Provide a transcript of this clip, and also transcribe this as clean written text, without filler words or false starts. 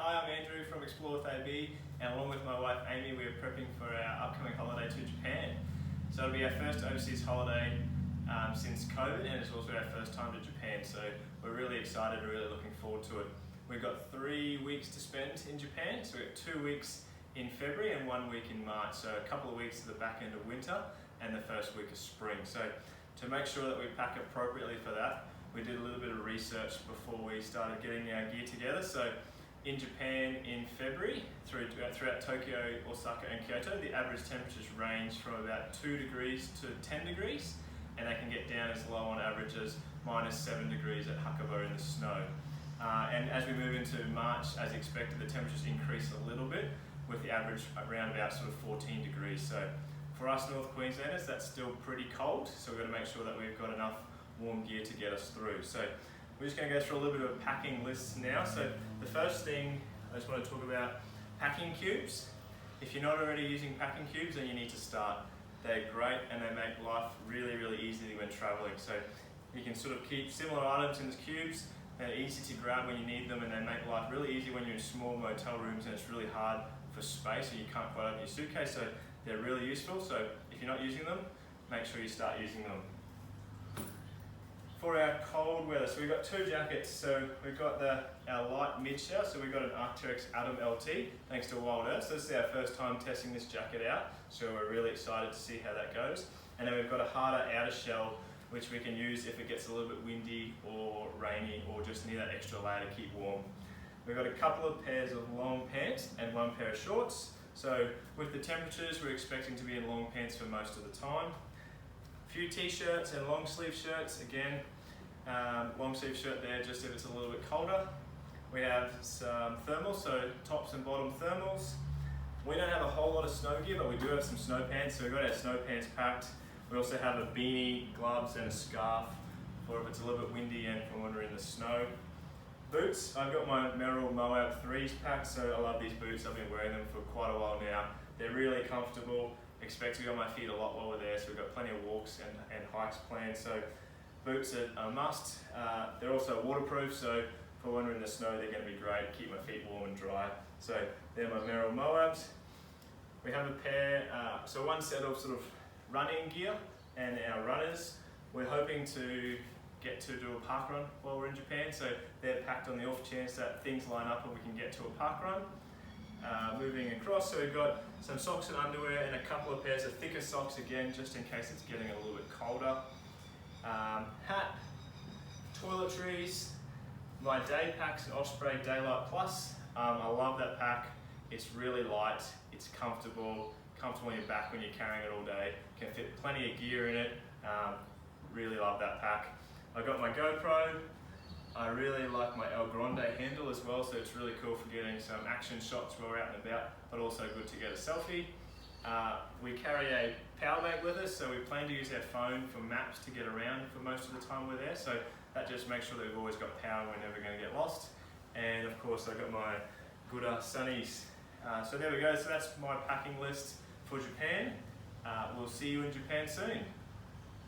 Hi, I'm Andrew from Explore with AB, and along with my wife Amy, we are prepping for our upcoming holiday to Japan. So it'll be our first overseas holiday since COVID, and it's also our first time to Japan, so we're really excited and really looking forward to it. We've got 3 weeks to spend in Japan, so we've got 2 weeks in February and 1 week in March, so a couple of weeks to the back end of winter and the first week of spring. So to make sure that we pack appropriately for that, we did a little bit of research before we started getting our gear together. So in Japan in February, throughout Tokyo, Osaka and Kyoto, the average temperatures range from about 2 degrees to 10 degrees, and they can get down as low on average as -7 degrees at Hakuba in the snow. And as we move into March, as expected, the temperatures increase a little bit, with the average around about sort of 14 degrees. So for us North Queenslanders, that's still pretty cold, so we've got to make sure that we've got enough warm gear to get us through. So we're just going to go through a little bit of a packing list now. So the first thing I just want to talk about, packing cubes. If you're not already using packing cubes, then you need to start. They're great and they make life really, really easy when traveling. So you can sort of keep similar items in the cubes. They're easy to grab when you need them, and they make life really easy when you're in small motel rooms and it's really hard for space and you can't quite open your suitcase. So they're really useful. So if you're not using them, make sure you start using them. For our cold weather, so we've got 2 jackets. So we've got our light mid-shell, so we've got an Arc'teryx Atom LT, thanks to Wild Earth. So this is our first time testing this jacket out, so we're really excited to see how that goes. And then we've got a harder outer shell, which we can use if it gets a little bit windy or rainy, or just need that extra layer to keep warm. We've got a couple of pairs of long pants and 1 pair of shorts. So with the temperatures, we're expecting to be in long pants for most of the time. A few t-shirts and long sleeve shirts, again, long sleeve shirt there just if it's a little bit colder. We have some thermals, so tops and bottom thermals. We don't have a whole lot of snow gear, but we do have some snow pants, so we've got our snow pants packed. We also have a beanie, gloves and a scarf for if it's a little bit windy and for when we're in the snow. Boots, I've got my Merrell Moab 3s packed, so I love these boots. I've been wearing them for quite a while now. They're really comfortable. Expect to be on my feet a lot while we're there, so we've got plenty of walks and hikes planned. So boots are a must. They're also waterproof, so for when we're in the snow, they're going to be great. Keep my feet warm and dry. So they're my Merrell Moabs. We have a pair, so 1 set of sort of running gear and our runners. We're hoping to get to do a park run while we're in Japan, so they're packed on the off chance that things line up and we can get to a park run. Moving across, so we've got some socks and underwear and a couple of pairs of thicker socks again, just in case it's getting a little bit colder. Hat, toiletries, my day pack's an Osprey Daylight Plus. I love that pack. It's really light, it's comfortable on your back when you're carrying it all day. Can fit plenty of gear in it. Really love that pack. I got my GoPro. I really like my El Grande handle as well, so it's really cool for getting some action shots while we're out and about, but also good to get a selfie. We carry a power bank with us, so we plan to use our phone for maps to get around for most of the time we're there, so that just makes sure that we've always got power and we're never going to get lost. And of course I've got my Gura Sunnies. So there we go, so that's my packing list for Japan. We'll see you in Japan soon.